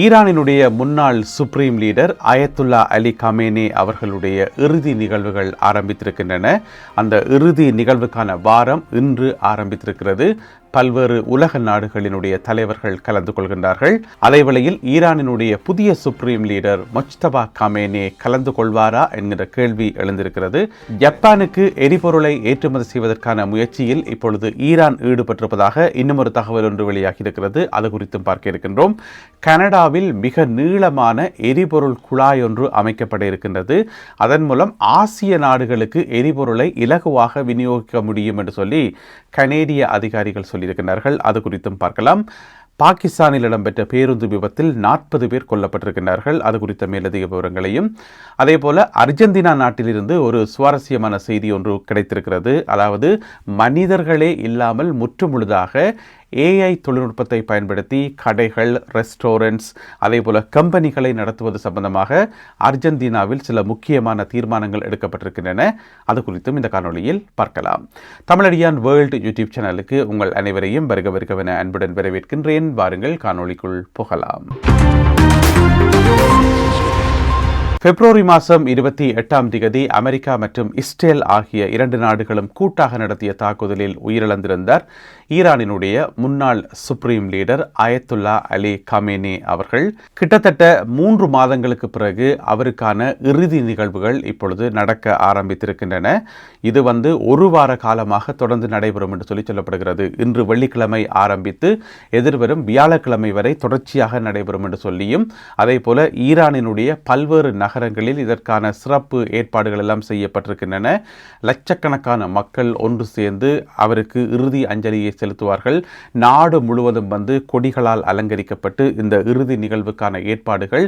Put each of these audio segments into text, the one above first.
ஈரானினுடைய முன்னாள் supreme leader Ayatollah Ali Khamenei அவர்களுடைய இறுதி நிகழ்வுகள் ஆரம்பித்திருக்கின்றன. அந்த இறுதி நிகழ்வுக்கான வாரம் இன்று ஆரம்பித்திருக்கிறது. பல்வேறு உலக நாடுகளினுடைய தலைவர்கள் கலந்து கொள்கின்றார்கள். அதேவேளையில் ஈரானினுடைய புதிய சுப்ரீம் லீடர் முஜ்தபா கமேனி கலந்து கொள்வாரா என்கிற கேள்வி எழுந்திருக்கிறது. ஜப்பானுக்கு எரிபொருளை ஏற்றுமதி செய்வதற்கான முயற்சியில் இப்பொழுது ஈரான் ஈடுபட்டிருப்பதாக இன்னும் ஒரு தகவல் ஒன்று வெளியாகி இருக்கிறது. அது குறித்தும் பார்க்க இருக்கின்றோம். கனடாவில் மிக நீளமான எரிபொருள் குழாய் ஒன்று அமைக்கப்பட இருக்கின்றது. அதன் மூலம் ஆசிய நாடுகளுக்கு எரிபொருளை இலகுவாக விநியோகிக்க முடியும் என்று சொல்லி கனேடிய அதிகாரிகள் சொல்லியிருக்கிறார்கள். அது குறித்தும் பார்க்கலாம். பாகிஸ்தானில் இடம்பெற்ற பேருந்து விபத்தில் 40 பேர் கொல்லப்பட்டிருக்கிறார்கள். அது குறித்த மேலதிக விவரங்களையும், அதே போல அர்ஜென்டினா நாட்டிலிருந்து ஒரு சுவாரஸ்யமான செய்தி ஒன்று கிடைத்திருக்கிறது. அதாவது மனிதர்களே இல்லாமல் முற்றுமுழுதாக ஏஐ தொழில்நுட்பத்தை பயன்படுத்தி கடைகள், ரெஸ்டாரண்ட்ஸ், அதே போல கம்பெனிகளை நடத்துவது சம்பந்தமாக அர்ஜென்டினாவில் சில முக்கியமான தீர்மானங்கள் எடுக்கப்பட்டிருக்கின்றன. அது குறித்தும் இந்த காணொலியில் பார்க்கலாம். தமிழடியான் வேர்ல்டு யூடியூப் சேனலுக்கு உங்கள் அனைவரையும் வருகவென அன்புடன் வரவேற்கின்றேன். வாருங்கள் காணொலிக்குள் புகலாம். பிப்ரவரி மாதம் 28ஆம் தேதி அமெரிக்கா மற்றும் இஸ்ரேல் ஆகிய 2 நாடுகளும் கூட்டாக நடத்திய தாக்குதலில் உயிரிழந்திருந்தார் ஈரானினுடைய முன்னாள் supreme leader Ayatollah Ali Khamenei அவர்கள். கிட்டத்தட்ட 3 மாதங்களுக்கு பிறகு அவருக்கான இறுதி நிகழ்வுகள் இப்பொழுது நடக்க ஆரம்பித்திருக்கின்றன. இது ஒரு வார காலமாக தொடர்ந்து நடைபெறும் என்று சொல்லப்படுகிறது. இன்று வெள்ளிக்கிழமை ஆரம்பித்து எதிர்வரும் வியாழக்கிழமை வரை தொடர்ச்சியாக நடைபெறும் என்று சொல்லியும், அதே போல ஈரானினுடைய பல்வேறு நகரங்களில் இதற்கான சிறப்பு ஏற்பாடுகள் எல்லாம் செய்யப்பட்டிருக்கின்றன. லட்சக்கணக்கான மக்கள் ஒன்று சேர்ந்து அவருக்கு இறுதி அஞ்சலியை செலுத்துவார்கள். நாடு முழுவதும் கொடிகளால் அலங்கரிக்கப்பட்டு இந்த இறுதி நிகழ்வுக்கான ஏற்பாடுகள்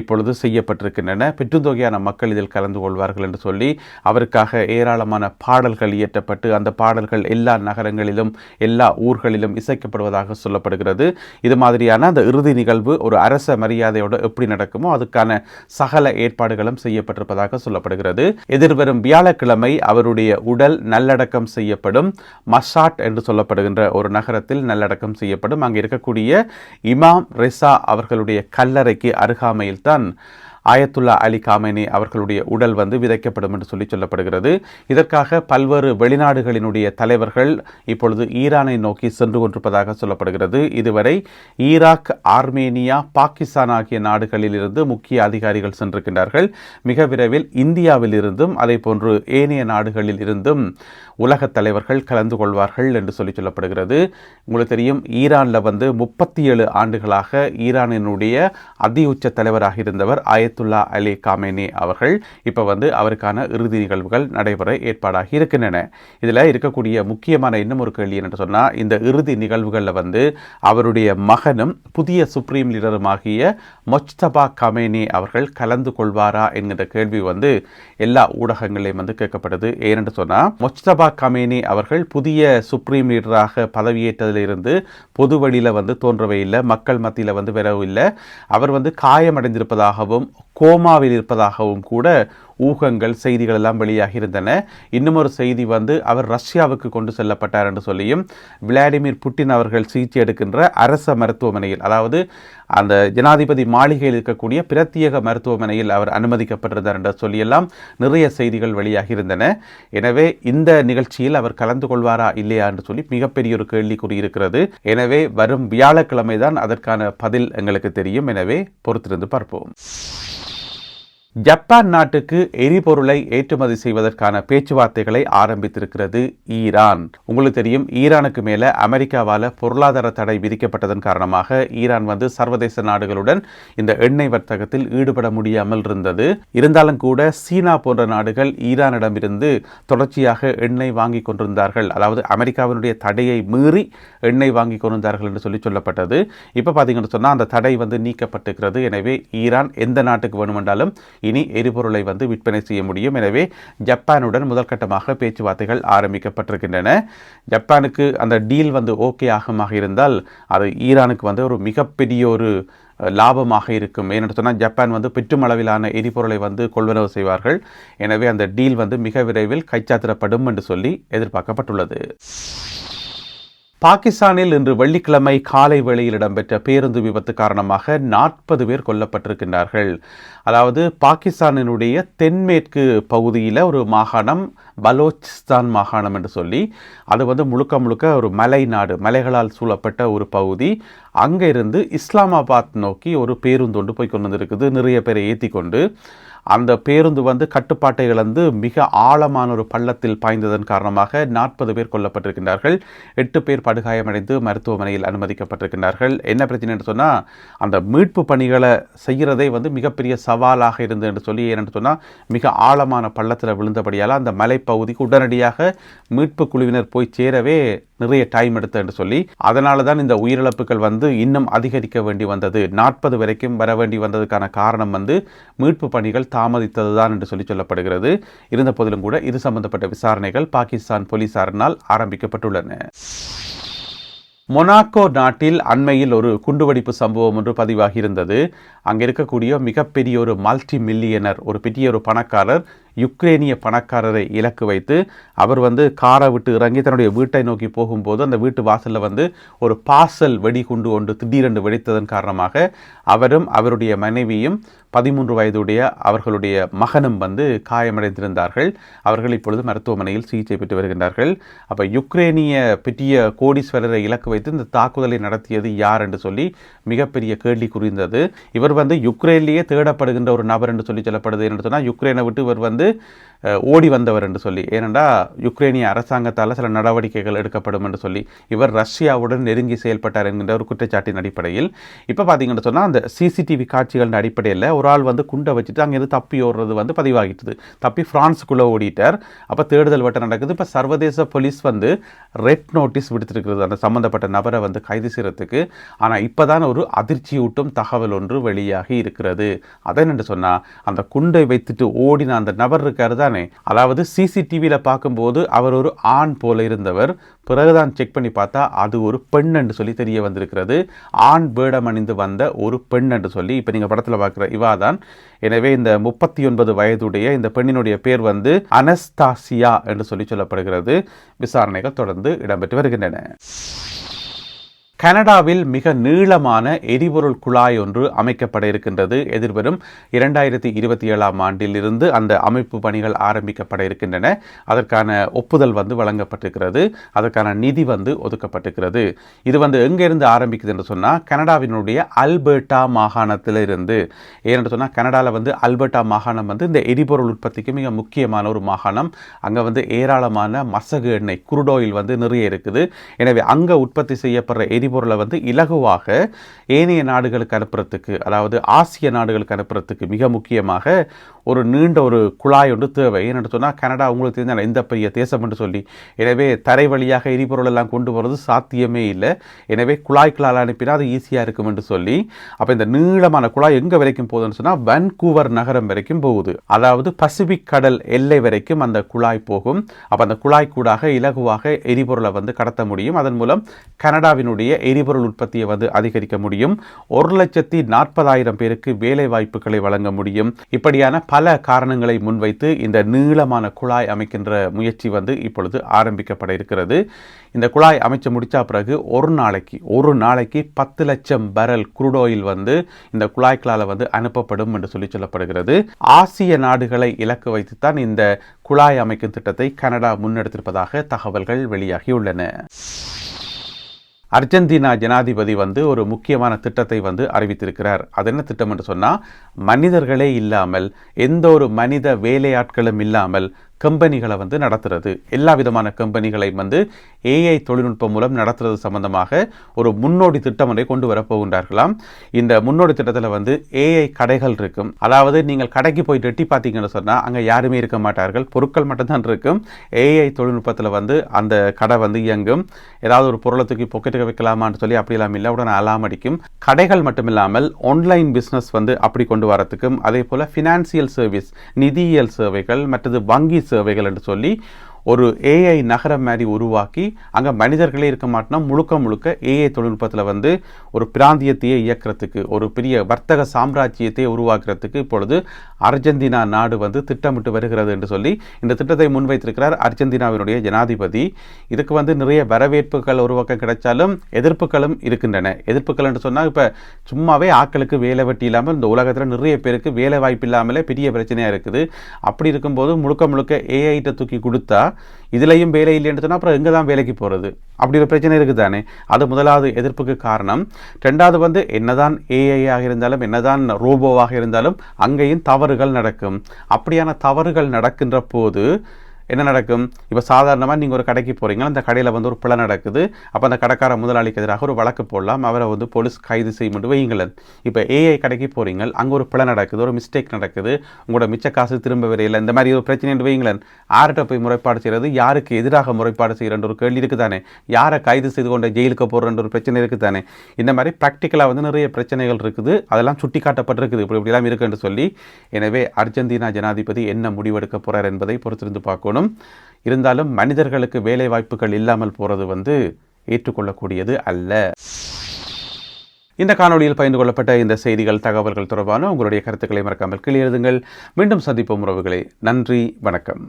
இப்பொழுது செய்யப்பட்டிருக்கின்றன. பெருந்தொகையான மக்கள் இதில் கலந்து கொள்வார்கள் என்று சொல்லி அவருக்காக ஏராளமான பாடல்கள் இயற்றப்பட்டு அந்த பாடல்கள் எல்லா நகரங்களிலும் எல்லா ஊர்களிலும் இசைக்கப்படுவதாக சொல்லப்படுகிறது. இது மாதிரியான அந்த இறுதி நிகழ்வு ஒரு அரச மரியாதையோடு எப்படி நடக்குமோ அதுக்கான சகல ஏற்பாடுகளும் செய்யப்பட்டிருப்பதாக சொல்லப்படுகிறது. எதிர்வரும் வியாழக்கிழமை அவருடைய உடல் நல்லடக்கம் செய்யப்படும். மஷாட் என்று சொல்லப்படுகின்ற ஒரு நகரத்தில் நல்லடக்கம் செய்யப்படும். அங்கே இருக்கக்கூடிய இமாம் ரெசா அவர்களுடைய கல்லறைக்கு அருகாமையில் தான் அயத்துல்லா அலி கமேனி அவர்களுடைய உடல் விதைக்கப்படும் என்று சொல்லப்படுகிறது. இதற்காக பல்வேறு வெளிநாடுகளினுடைய தலைவர்கள் இப்பொழுது ஈரானை நோக்கி சென்று கொண்டிருப்பதாக சொல்லப்படுகிறது. இதுவரை ஈராக், ஆர்மேனியா, பாகிஸ்தான் ஆகிய நாடுகளில் இருந்து முக்கிய அதிகாரிகள் சென்றிருக்கின்றார்கள். மிக விரைவில் இந்தியாவில் இருந்தும் அதே போன்று ஏனைய நாடுகளில் இருந்தும் உலக தலைவர்கள் கலந்து கொள்வார்கள் என்று சொல்லப்படுகிறது. உங்களுக்கு தெரியும், ஈரானில் 37 ஆண்டுகளாக ஈரானினுடைய அதி உச்ச தலைவராக இருந்தவர் அயத்துல்லா அலி கமேனி அவர்கள். இப்போ அவருக்கான இறுதி நிகழ்வுகள் நடைபெற ஏற்பாடாகி இருக்கின்றன. இதில் இருக்கக்கூடிய முக்கியமான இன்னும் ஒரு கேள்வி என்று சொன்னால், இந்த இறுதி நிகழ்வுகளில் அவருடைய மகனும் புதிய சுப்ரீம் லீடருமாகிய முஜ்தபா கமேனி அவர்கள் கலந்து கொள்வாரா என்கிற கேள்வி எல்லா ஊடகங்களையும் கேட்கப்படுது. ஏனென்று சொன்னால், முஜ்தபா கமேனி அவர்கள் புதிய சுப்ரீம் லீடராக பதவியேற்றதிலிருந்து பொது வழியில் தோன்றவே இல்லை, மக்கள் மத்தியில் வரவும் இல்லை. அவர் காயமடைந்திருப்பதாகவும் கோமாவில் இருப்பதாகவும் கூட ஊகங்கள், செய்திகள் எல்லாம் வெளியாகி இருந்தன. இன்னும் ஒரு செய்தி அவர் ரஷ்யாவுக்கு கொண்டு செல்லப்பட்டார் என்று சொல்லியும், விளாடிமிர் புட்டின் அவர்கள் சிகிச்சை எடுக்கின்ற அரச மருத்துவமனையில், அதாவது அந்த ஜனாதிபதி மாளிகையில் இருக்கக்கூடிய பிரத்யேக மருத்துவமனையில் அவர் அனுமதிக்கப்பட்டிருந்தார் என்று சொல்லியெல்லாம் நிறைய செய்திகள் வெளியாகி இருந்தன. எனவே இந்த நிகழ்ச்சியில் அவர் கலந்து கொள்வாரா இல்லையா என்று சொல்லி மிகப்பெரிய ஒரு கேள்விக்குறி இருக்கிறது. எனவே வரும் வியாழக்கிழமை தான் அதற்கான பதில் எங்களுக்கு தெரியும். எனவே பொறுத்திருந்து பார்ப்போம். ஜப்பான் நாட்டுக்கு எரிபொருளை ஏற்றுமதி செய்வதற்கான பேச்சுவார்த்தைகளை ஆரம்பித்திருக்கிறது ஈரான். உங்களுக்கு தெரியும், ஈரானுக்கு மேலே அமெரிக்காவால் பொருளாதார தடை விதிக்கப்பட்டதன் காரணமாக ஈரான் சர்வதேச நாடுகளுடன் இந்த எண்ணெய் வர்த்தகத்தில் ஈடுபட முடியாமல் இருந்தது. இருந்தாலும் கூட சீனா போன்ற நாடுகள் ஈரானிடமிருந்து தொடர்ச்சியாக எண்ணெய் வாங்கி கொண்டிருந்தார்கள். அதாவது அமெரிக்காவினுடைய தடையை மீறி எண்ணெய் வாங்கி கொண்டிருந்தார்கள் என்று சொல்லப்பட்டது. இப்போ பார்த்தீங்கன்னு சொன்னால் அந்த தடை நீக்கப்பட்டிருக்கிறது. எனவே ஈரான் எந்த நாட்டுக்கு வேணுமென்றாலும் இனி எரிபொருளை விற்பனை செய்ய முடியும். எனவே ஜப்பானுடன் முதல் கட்டமாக பேச்சுவார்த்தைகள் ஆரம்பிக்கப்பட்டிருக்கின்றன. ஜப்பானுக்கு அந்த டீல் ஓகே ஆகமாக இருந்தால் அது ஈரானுக்கு ஒரு மிகப்பெரிய ஒரு லாபமாக இருக்கும். ஏன்னு சொன்னால் ஜப்பான் பெற்றும் அளவிலான எரிபொருளை கொள்வனவு செய்வார்கள். எனவே அந்த டீல் மிக விரைவில் கைச்சாத்திடப்படும் என்று சொல்லி எதிர்பார்க்கப்பட்டுள்ளது. பாகிஸ்தானில் இன்று வெள்ளிக்கிழமை காலை வேளையில் இடம்பெற்ற பேருந்து விபத்து காரணமாக 40 பேர் கொல்லப்பட்டிருக்கின்றார்கள். அதாவது பாகிஸ்தானினுடைய தென்மேற்கு பகுதியில் ஒரு மாகாணம் பலோச்சிஸ்தான் மாகாணம் என்று சொல்லி அது முழுக்க முழுக்க ஒரு மலை நாடு, மலைகளால் சூழப்பட்ட ஒரு பகுதி. அங்கே இருந்து இஸ்லாமாபாத் நோக்கி ஒரு பேருந்து ஒன்று போய் கொண்டு வந்திருக்குது, நிறைய பேரை ஏற்றி கொண்டு. அந்த பேருந்து கட்டுப்பாட்டை இழந்து மிக ஆழமான ஒரு பள்ளத்தில் பாய்ந்ததன் காரணமாக 40 பேர் கொல்லப்பட்டிருக்கின்றார்கள். 8 பேர் படுகாயமடைந்து மருத்துவமனையில் அனுமதிக்கப்பட்டிருக்கின்றார்கள். என்ன பிரச்சனை என்று சொன்னால், அந்த மீட்பு பணிகளை செய்கிறதே மிகப்பெரிய சவாலாக இருந்தது என்று சொல்லி, ஏனென்று சொன்னால் மிக ஆழமான பள்ளத்தில் விழுந்தபடியால் அந்த மலைப்பகுதிக்கு உடனடியாக மீட்பு குழுவினர் போய் சேரவே நிறைய டைம் எடுத்து என்று சொல்லி, அதனால தான் இந்த உயிரிழப்புகள் இன்னும் அதிகரிக்க வேண்டி வந்தது. 40 வரைக்கும் வர வேண்டி வந்ததுக்கான காரணம் மீட்பு பணிகள் தாமதித்ததுதான் என்று சொல்லப்படுகிறது. இருந்த போதிலும் கூட இது சம்பந்தப்பட்ட விசாரணைகள் பாகிஸ்தான் போலீசாரினால் ஆரம்பிக்கப்பட்டுள்ளன. மொனாக்கோ நாட்டில் அண்மையில் ஒரு குண்டுவெடிப்பு சம்பவம் ஒன்று பதிவாகியிருந்தது. அங்கே இருக்கக்கூடிய மிகப்பெரிய ஒரு மல்டி மில்லியனர், ஒரு பெரிய ஒரு பணக்காரர், யுக்ரேனிய பணக்காரரை இலக்கு வைத்து அவர் காரை விட்டு இறங்கி தன்னுடைய வீட்டை நோக்கி போகும்போது அந்த வீட்டு வாசலில் ஒரு பார்சல் வெடிகுண்டு ஒன்று திடீரென்று வெடித்ததன் காரணமாக அவரும் அவருடைய மனைவியும் 13 வயதுடைய அவர்களுடைய மகனும் காயமடைந்திருந்தார்கள். அவர்கள் இப்பொழுது மருத்துவமனையில் சிகிச்சை பெற்று வருகின்றார்கள். அப்போ யுக்ரேனிய பெரிய கோடீஸ்வரரை இலக்கு வைத்து இந்த தாக்குதலை நடத்தியது யார் என்று சொல்லி மிகப்பெரிய கேள்வி குறிந்தது. இவர் யுக்ரைனிலேயே தேடப்படுகின்ற ஒரு நபர் என்று சொல்லப்படுது. என்று சொன்னால் யுக்ரைனை விட்டு இவர் ஓடி வந்தவர் என்று சொல்லி, ஏனென்றால் யுக்ரைனிய அரசாங்கத்தால் சில நடவடிக்கைகள் எடுக்கப்படும் என்று சொல்லி இவர் ரஷ்யாவுடன் நெருங்கி செயல்பட்டார் என்கின்ற ஒரு குற்றச்சாட்டின் அடிப்படையில் இப்போ பார்த்தீங்கன்னு சொன்னால் அந்த சிசிடிவி காட்சிகளின் அடிப்படையில் ஒரு ஆள் குண்டை வச்சுட்டு அங்கேருந்து தப்பி ஓடுறது பதிவாகிட்டது. தப்பி பிரான்ஸுக்குள்ளே ஓடிட்டார். அப்போ தேடுதல் வட்டம் நடக்குது. இப்போ சர்வதேச போலீஸ் ரெட் நோட்டீஸ் விடுத்திருக்கிறது அந்த சம்பந்தப்பட்ட நபரை கைது செய்யறதுக்கு. ஆனால் இப்போதான் ஒரு அதிர்ச்சியூட்டும் தகவல் ஒன்று வெளியாகி இருக்கிறது. அதை என்று சொன்னால், அந்த குண்டை வைத்துட்டு ஓடின அந்த நபர் இருக்காரு தானே, அதாவது சிசிடிவியில் பார்க்கும்போது அவர் ஒரு ஆண் போல இருந்தவர். பிறகுதான் செக் பண்ணி பார்த்தா அது ஒரு பெண் என்று சொல்லி தெரிய வந்திருக்கிறது. ஆண் வேடம் அணிந்து வந்த ஒரு பெண் என்று சொல்லி இப்போ நீங்கள் படத்தில் பார்க்குற இவாதான். எனவே இந்த 39 வயதுடைய இந்த பெண்ணினுடைய பேர் அனஸ்தாசியா என்று சொல்லப்படுகிறது. விசாரணைகள் தொடர்ந்து இடம்பெற்று வருகின்றன. கனடாவில் மிக நீளமான எரிபொருள் குழாய் ஒன்று அமைக்கப்பட இருக்கின்றது. எதிர்வரும் 2027 ஆண்டிலிருந்து அந்த அமைப்பு பணிகள் ஆரம்பிக்கப்பட இருக்கின்றன. அதற்கான ஒப்புதல் வழங்கப்பட்டிருக்கிறது. அதற்கான நிதி ஒதுக்கப்பட்டிருக்கிறது. இது எங்கிருந்து ஆரம்பிக்குது என்று சொன்னால், கனடாவினுடைய அல்பர்டா மாகாணத்தில் இருந்து. ஏனென்று சொன்னால், கனடாவில் அல்பர்டா மாகாணம் இந்த எரிபொருள் உற்பத்திக்கு மிக முக்கியமான ஒரு மாகாணம். அங்கே ஏராளமான மசகு எண்ணெய், குருடோயில் நிறைய இருக்குது. எனவே அங்கே உற்பத்தி செய்யப்படுற எரிபொருளை இலகுவாக ஏனைய நாடுகளுக்கு அனுப்புறதுக்கு, அதாவது ஆசிய நாடுகளுக்கு அனுப்புறதுக்கு மிக முக்கியமாக ஒரு நீண்ட ஒரு குழாய் ஒன்று தேவை. ஏன்னு சொன்னால், கனடா உங்களுக்கு தெரிஞ்ச இந்த பெரிய தேசம் என்று சொல்லி, எனவே தரை வழியாக எரிபொருள் எல்லாம் கொண்டு போகிறது சாத்தியமே இல்லை. எனவே குழாய்களால் அனுப்பினா அது ஈஸியாக இருக்கும் என்று சொல்லி, அப்போ இந்த நீளமான குழாய் எங்கே வரைக்கும் போகுதுன்னு சொன்னால், வான்கூவர் நகரம் வரைக்கும் போகுது. அதாவது பசிபிக் கடல் எல்லை வரைக்கும் அந்த குழாய் போகும். அப்போ அந்த குழாய் கூடாக இலகுவாக எரிபொருளை கடத்த முடியும். அதன் மூலம் கனடாவினுடைய எரிபொருள் உற்பத்தியை அதிகரிக்க முடியும். 1,40,000 பேருக்கு வேலை வாய்ப்புகளை வழங்க முடியும். இப்படியான பல காரணங்களை முன்வைத்து இந்த நீளமான குழாய் அமைக்கின்ற முயற்சி இப்பொழுது ஆரம்பிக்கப்பட இருக்கிறது. இந்த குழாய் அமைச்சு முடிச்ச பிறகு ஒரு நாளைக்கு 10 லட்சம் பேரல் குரூட் ஆயில் இந்த குழாய்களால் அனுப்பப்படும் என்று சொல்லப்படுகிறது. ஆசிய நாடுகளை இலக்கு வைத்துத்தான் இந்த குழாய் அமைக்கும் திட்டத்தை கனடா முன்னெடுத்திருப்பதாக தகவல்கள் வெளியாகியுள்ளன. அர்ஜென்டினா ஜனாதிபதி ஒரு முக்கியமான திட்டத்தை அறிவித்திருக்கிறார். அது என்ன திட்டம் என்று சொன்னால், மனிதர்களே இல்லாமல், எந்த ஒரு மனித வேலையாட்களும் இல்லாமல் கம்பெனிகளை நடத்துறது, எல்லா விதமான கம்பெனிகளையும் ஏஐ தொழில்நுட்பம் மூலம் நடத்துறது சம்பந்தமாக ஒரு முன்னோடி திட்டம் ஒன்றை கொண்டு வரப்போகின்றார்களாம். இந்த முன்னோடி திட்டத்தில் ஏஐ கடைகள் இருக்கும். அதாவது நீங்கள் கடைக்கு போயிட்டு எட்டி பார்த்தீங்கன்னு சொன்னால் அங்கே யாருமே இருக்க மாட்டார்கள், பொருட்கள் மட்டும்தான் இருக்கும். ஏஐ தொழில்நுட்பத்தில் அந்த கடை இயங்கும். ஏதாவது ஒரு பொருளை தூக்கி பொக்கெட்டுக்கு வைக்கலாமான்னு சொல்லி அப்படிலாம் இல்லை, உடனே அலாம் அடிக்கும். கடைகள் மட்டுமில்லாமல் ஆன்லைன் பிஸ்னஸ் அப்படி கொண்டு வரத்துக்கும், அதே போல் ஃபினான்சியல் சர்வீஸ், நிதியியல் சேவைகள், மற்றது வங்கி சேவைகள் என்று சொல்லி ஒரு ஏஐ நகரம் மாதிரி உருவாக்கி அங்கே மனிதர்களே இருக்க மாட்டோம்னா முழுக்க ஏஐ தொழில்நுட்பத்தில் வந்து ஒரு பிராந்தியத்தையே இயக்கிறதுக்கு ஒரு பெரிய வர்த்தக சாம்ராஜ்யத்தை உருவாக்குறதுக்கு இப்பொழுது அர்ஜென்டினா நாடு வந்து திட்டமிட்டு வருகிறது என்று சொல்லி இந்த திட்டத்தை முன்வைத்திருக்கிறார் அர்ஜென்டினாவினுடைய ஜனாதிபதி. இதுக்கு வந்து நிறைய வரவேற்புகள் ஒரு பக்கம் கிடைச்சாலும் எதிர்ப்புகளும் இருக்கின்றன. எதிர்ப்புகள் என்று சொன்னால் இப்போ சும்மாவே ஆட்களுக்கு வேலை வெட்டி இல்லாமல் இந்த உலகத்தில் நிறைய பேருக்கு வேலை வாய்ப்பு இல்லாமலே பெரிய பிரச்சனையாக இருக்குது. அப்படி இருக்கும்போது முழுக்க ஏஐட்ட தூக்கி கொடுத்தா இதுலையும் வேலை இல்லைன்னு சொன்னால் அப்புறம் எங்கே தான் வேலைக்கு போகிறது? அப்படி ஒரு பிரச்சனை இருக்குது தானே. அது முதலாவது எதிர்ப்புக்கு காரணம். ரெண்டாவது வந்து என்னதான் ஏஐயாக இருந்தாலும் என்னதான் ரோபோவாக இருந்தாலும் அங்கேயும் தவறுகள் நடக்கும். அப்படியான தவறுகள் நடக்கின்ற போது என்ன நடக்கும்? இப்போ சாதாரணமாக நீங்கள் ஒரு கடைக்கு போகிறீங்க, அந்த கடையில் வந்து ஒரு பிழை நடக்குது. அப்போ அந்த கடைக்கார முதலாளிக்கு எதிராக ஒரு வழக்கு போடலாம், அவரை வந்து போலீஸ் கைது செய்யும்னு வைங்களேன். இப்போ ஏஐ கடைக்கு போகிறீங்க, அங்கே ஒரு பிழை நடக்குது, ஒரு மிஸ்டேக் நடக்குது, உங்களோட மிச்ச காசு திரும்ப வரையில், இந்த மாதிரி ஒரு பிரச்சனை வைங்களேன். யார்கிட்ட போய் முறைப்பாடு செய்கிறது, யாருக்கு எதிராக முறைப்பாடு செய்கிறன்ற ஒரு கேள்வி இருக்குது தானே. யாரை கைது செய்து கொண்ட ஜெயிலுக்கு போகிறன்ற ஒரு பிரச்சனை இருக்குது தானே. இந்த மாதிரி ப்ராக்டிக்கலாக வந்து நிறைய பிரச்சனைகள் இருக்குது, அதெல்லாம் சுட்டி காட்டப்பட்டிருக்குது இப்படிலாம் இருக்குன்னு சொல்லி. எனவே அர்ஜென்டினா ஜனாதிபதி என்ன முடிவெடுக்க போகிறார் என்பதை பொறுத்திருந்து பார்க்கணும். இருந்தாலும் மனிதர்களுக்கு வேலை வாய்ப்புகள் இல்லாமல் போறது வந்து ஏற்றுக்கொள்ளக்கூடியது அல்ல. இந்த காணொலியில் பகிர்ந்து கொள்ளப்பட்ட இந்த செய்திகள் தகவல்கள் தொடர்பான உங்களுடைய கருத்துக்களை மறக்காமல் கீழே எழுதுங்கள். மீண்டும் சந்திப்போம் உறவுகளே. நன்றி, வணக்கம்.